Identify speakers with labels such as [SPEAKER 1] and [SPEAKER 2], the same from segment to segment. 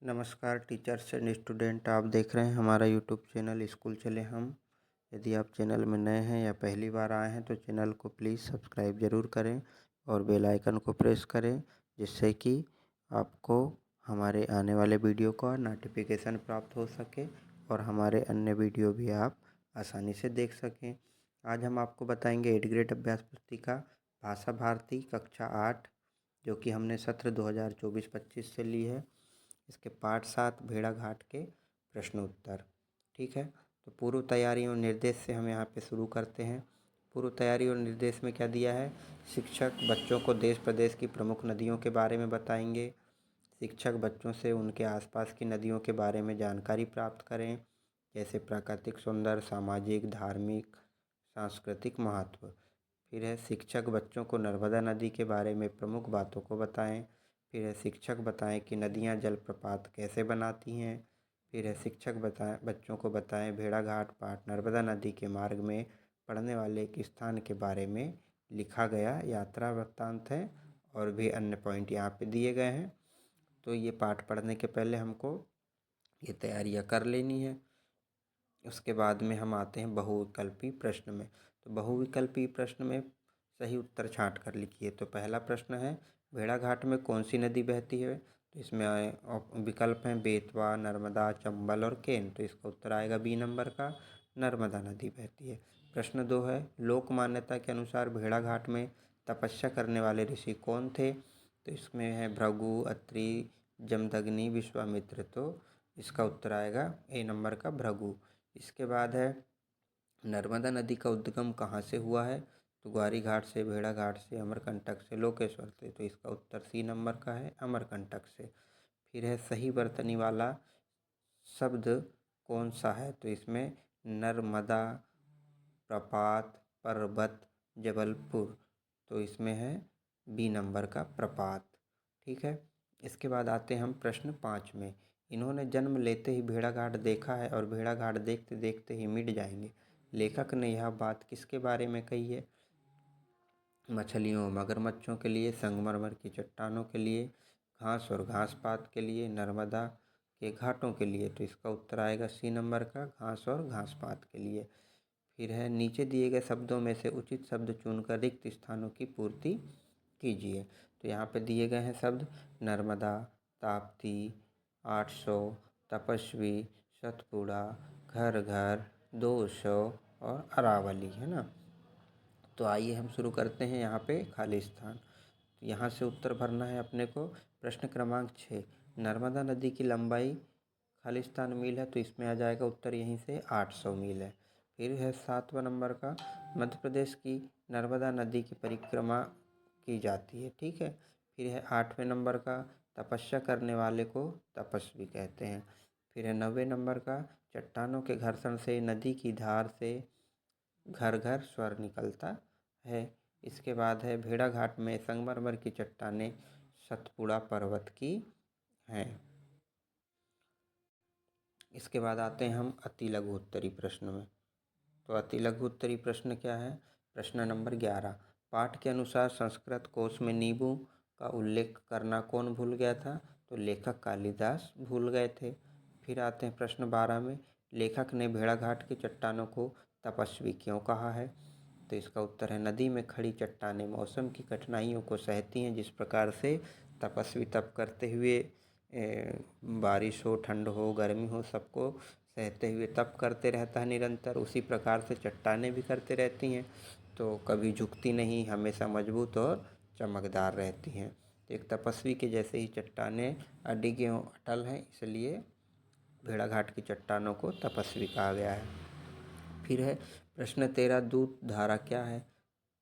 [SPEAKER 1] नमस्कार teachers and student, आप देख रहे हैं हमारा यूट्यूब चैनल स्कूल चले हम। यदि आप चैनल में नए हैं या पहली बार आए हैं तो चैनल को प्लीज़ सब्सक्राइब ज़रूर करें और बेल आइकन को प्रेस करें, जिससे कि आपको हमारे आने वाले वीडियो का नोटिफिकेशन प्राप्त हो सके और हमारे अन्य वीडियो भी आप आसानी से देख सकें। आज हम आपको बताएंगे 8th ग्रेड अभ्यास पुस्तिका भाषा भारती कक्षा 8, जो कि हमने सत्र 2024-25 से ली है। इसके पाठ 7 भेड़ाघाट के प्रश्न उत्तर। ठीक है, तो पूर्व तैयारी और निर्देश से हम यहाँ पे शुरू करते हैं। पूर्व तैयारी और निर्देश में क्या दिया है? शिक्षक बच्चों को देश प्रदेश की प्रमुख नदियों के बारे में बताएंगे। शिक्षक बच्चों से उनके आसपास की नदियों के बारे में जानकारी प्राप्त करें, जैसे प्राकृतिक सौंदर्य, सामाजिक, धार्मिक, सांस्कृतिक महत्व। फिर है शिक्षक बच्चों को नर्मदा नदी के बारे में प्रमुख बातों को बताएं। फिर है शिक्षक बताएं कि नदियां जलप्रपात कैसे बनाती हैं। फिर है शिक्षक बच्चों को बताएं भेड़ाघाट पाठ नर्मदा नदी के मार्ग में पड़ने वाले एक स्थान के बारे में लिखा गया यात्रा वृत्तांत है, और भी अन्य पॉइंट यहाँ पे दिए गए हैं। तो ये पाठ पढ़ने के पहले हमको ये तैयारियाँ कर लेनी है। उसके बाद में हम आते हैं बहुविकल्पी प्रश्न में। तो बहुविकल्पी प्रश्न में सही उत्तर छांट कर लिखिए। तो पहला प्रश्न है, भेड़ाघाट में कौन सी नदी बहती है? तो इसमें विकल्प हैं बेतवा, नर्मदा, चंबल और केन। तो इसका उत्तर आएगा बी नंबर का, नर्मदा नदी बहती है। प्रश्न 2 है, लोक मान्यता के अनुसार भेड़ाघाट में तपस्या करने वाले ऋषि कौन थे? तो इसमें है भृगु, अत्रि, जमदग्नि, विश्वामित्र। तो इसका उत्तर आएगा ए नंबर का भृगु। इसके बाद है, नर्मदा नदी का उद्गम कहाँ से हुआ है? तो ग्वारी घाट से, भेड़ाघाट से, अमरकंटक से, लोकेश्वर से। तो इसका उत्तर सी नंबर का है, अमरकंटक से। फिर है सही वर्तनी वाला शब्द कौन सा है? तो इसमें नर्मदा, प्रपात, पर्वत, जबलपुर। तो इसमें है बी नंबर का प्रपात। ठीक है, इसके बाद आते हैं हम प्रश्न 5 में। इन्होंने जन्म लेते ही भेड़ाघाट देखा है और भेड़ाघाट देखते देखते ही मिट जाएंगे। लेखक ने यह बात किसके बारे में कही है? मछलियों, मगरमच्छों के लिए, संगमरमर की चट्टानों के लिए, घास और घास पात के लिए, नर्मदा के घाटों के लिए। तो इसका उत्तर आएगा सी नंबर का, घास और घास पात के लिए। फिर है, नीचे दिए गए शब्दों में से उचित शब्द चुनकर रिक्त स्थानों की पूर्ति कीजिए। तो यहाँ पे दिए गए हैं शब्द नर्मदा, ताप्ती, 800, तपस्वी, सतपुड़ा, घर घर, 200 और अरावली, है ना। तो आइए हम शुरू करते हैं यहाँ पे खाली स्थान। तो यहाँ से उत्तर भरना है अपने को। प्रश्न क्रमांक 6, नर्मदा नदी की लंबाई खाली स्थान मील है, तो इसमें आ जाएगा उत्तर यहीं से 800 मील है। फिर है 7वां नंबर का, मध्य प्रदेश की नर्मदा नदी की परिक्रमा की जाती है। ठीक है। फिर है 8वें नंबर का, तपस्या करने वाले को तपस्वी कहते हैं। फिर है 9वें नंबर का, चट्टानों के घर्षण से नदी की धार से घर घर स्वर निकलता है। इसके बाद है, भेड़ाघाट में संगमरमर की चट्टानें सतपुड़ा पर्वत की हैं। इसके बाद आते हैं हम अति लघु उत्तरी प्रश्न में। तो अति लघु उत्तरी प्रश्न क्या है? प्रश्न नंबर 11, पाठ के अनुसार संस्कृत कोश में नींबू का उल्लेख करना कौन भूल गया था? तो लेखक कालिदास भूल गए थे। फिर आते हैं प्रश्न 12 में, लेखक ने भेड़ाघाट की चट्टानों को तपस्वी क्यों कहा है? तो इसका उत्तर है, नदी में खड़ी चट्टानें मौसम की कठिनाइयों को सहती हैं, जिस प्रकार से तपस्वी तप करते हुए बारिश हो, ठंड हो, गर्मी हो, सबको सहते हुए तप करते रहता है निरंतर, उसी प्रकार से चट्टानें भी करते रहती हैं। तो कभी झुकती नहीं, हमेशा मजबूत और चमकदार रहती हैं। तो एक तपस्वी के जैसे ही चट्टानें अडिग एवं अटल हैं, इसलिए भेड़ाघाट की चट्टानों को तपस्वी कहा गया है। फिर है प्रश्न 13, दूध धारा क्या है?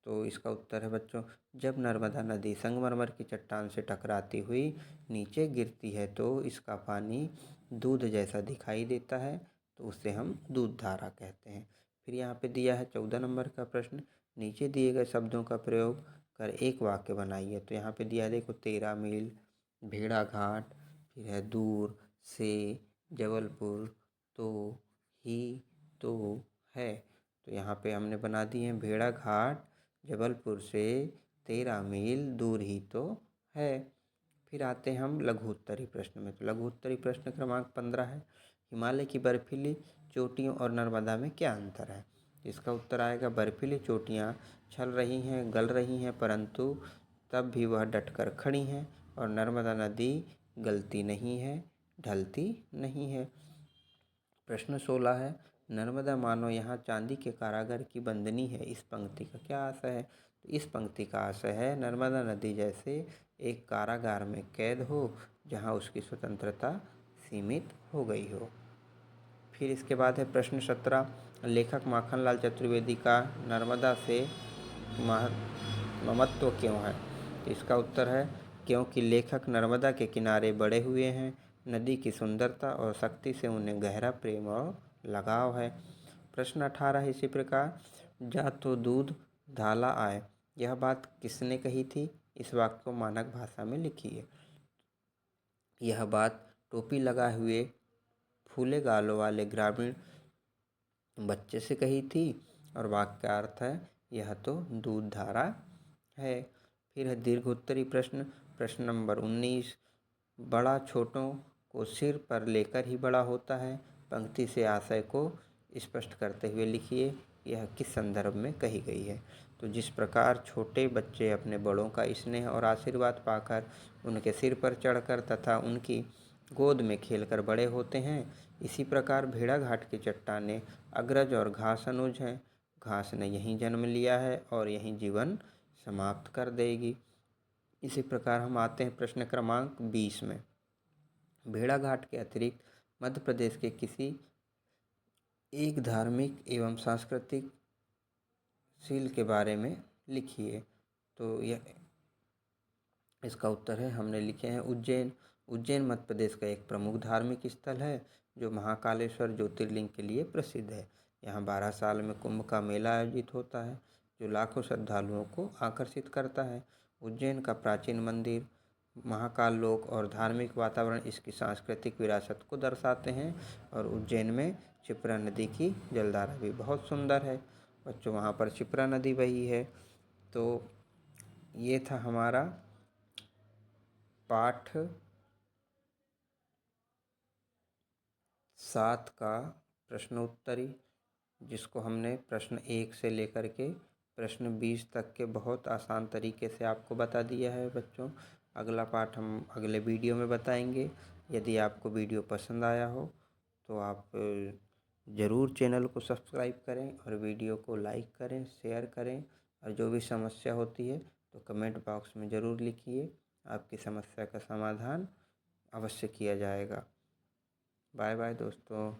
[SPEAKER 1] तो इसका उत्तर है बच्चों, जब नर्मदा नदी संगमरमर की चट्टान से टकराती हुई नीचे गिरती है तो इसका पानी दूध जैसा दिखाई देता है, तो उसे हम दूध धारा कहते हैं। फिर यहाँ पे दिया है 14 नंबर का प्रश्न, नीचे दिए गए शब्दों का प्रयोग कर एक वाक्य बनाइए। तो यहाँ पे दिया है, देखो, 13 मील, भेड़ाघाट, फिर है दूर से, जबलपुर, तो ही, तो है। तो यहाँ पे हमने बना दिए हैं, भेड़ाघाट जबलपुर से 13 मील दूर ही तो है। फिर आते हैं हम लघु उत्तरी प्रश्न में। तो लघु उत्तरी प्रश्न क्रमांक 15 है, हिमालय की बर्फीली चोटियों और नर्मदा में क्या अंतर है। इसका उत्तर आएगा, बर्फीली चोटियाँ छल रही हैं, गल रही हैं, परंतु तब भी वह डटकर खड़ी हैं, और नर्मदा नदी गलती नहीं है, ढलती नहीं है। प्रश्न 16 है, नर्मदा मानो यहाँ चांदी के कारागर की बंदनी है। इस पंक्ति का क्या आशय है। तो इस पंक्ति का आशय है, नर्मदा नदी जैसे एक कारागार में कैद हो, जहाँ उसकी स्वतंत्रता सीमित हो गई हो। फिर इसके बाद है प्रश्न 17, लेखक माखनलाल चतुर्वेदी का नर्मदा से ममत्व क्यों है। तो इसका उत्तर है, क्योंकि लेखक नर्मदा के किनारे बड़े हुए हैं। नदी की सुंदरता और शक्ति से उन्हें गहरा प्रेम और लगाव है। प्रश्न 18 इसी प्रकार, जा तो दूध धाला आए, यह बात किसने कही थी। इस वाक्य को मानक भाषा में लिखिए। यह बात टोपी लगाए हुए फूले गालों वाले ग्रामीण बच्चे से कही थी, और वाक्य का अर्थ है, यह तो दूध धारा है। फिर है दीर्घ उत्तरी प्रश्न, प्रश्न नंबर 19, बड़ा छोटों को सिर पर लेकर ही बड़ा होता है। पंक्ति से आशय को स्पष्ट करते हुए लिखिए, यह किस संदर्भ में कही गई है। तो जिस प्रकार छोटे बच्चे अपने बड़ों का स्नेह और आशीर्वाद पाकर उनके सिर पर चढ़कर तथा उनकी गोद में खेलकर बड़े होते हैं, इसी प्रकार भेड़ाघाट की चट्टानें अग्रज और घास अनुज हैं। घास ने यहीं जन्म लिया है और यहीं जीवन समाप्त कर देगी। इसी प्रकार हम आते हैं प्रश्न क्रमांक 20 में। भेड़ाघाट के अतिरिक्त मध्य प्रदेश के किसी एक धार्मिक एवं सांस्कृतिक शील के बारे में लिखिए। तो यह इसका उत्तर है, हमने लिखे हैं उज्जैन। उज्जैन मध्य प्रदेश का एक प्रमुख धार्मिक स्थल है, जो महाकालेश्वर ज्योतिर्लिंग के लिए प्रसिद्ध है। यहाँ 12 साल में कुंभ का मेला आयोजित होता है, जो लाखों श्रद्धालुओं को आकर्षित करता है। उज्जैन का प्राचीन मंदिर, महाकाल लोक और धार्मिक वातावरण इसकी सांस्कृतिक विरासत को दर्शाते हैं। और उज्जैन में क्षिप्रा नदी की जलधारा भी बहुत सुंदर है। बच्चों, वहाँ पर क्षिप्रा नदी बही है। तो ये था हमारा पाठ 7 का प्रश्नोत्तरी, जिसको हमने प्रश्न 1 से लेकर के प्रश्न 20 तक के बहुत आसान तरीके से आपको बता दिया है। बच्चों, अगला पाठ हम अगले वीडियो में बताएंगे। यदि आपको वीडियो पसंद आया हो तो आप ज़रूर चैनल को सब्सक्राइब करें और वीडियो को लाइक करें, शेयर करें, और जो भी समस्या होती है तो कमेंट बॉक्स में ज़रूर लिखिए। आपकी समस्या का समाधान अवश्य किया जाएगा। बाय बाय दोस्तों।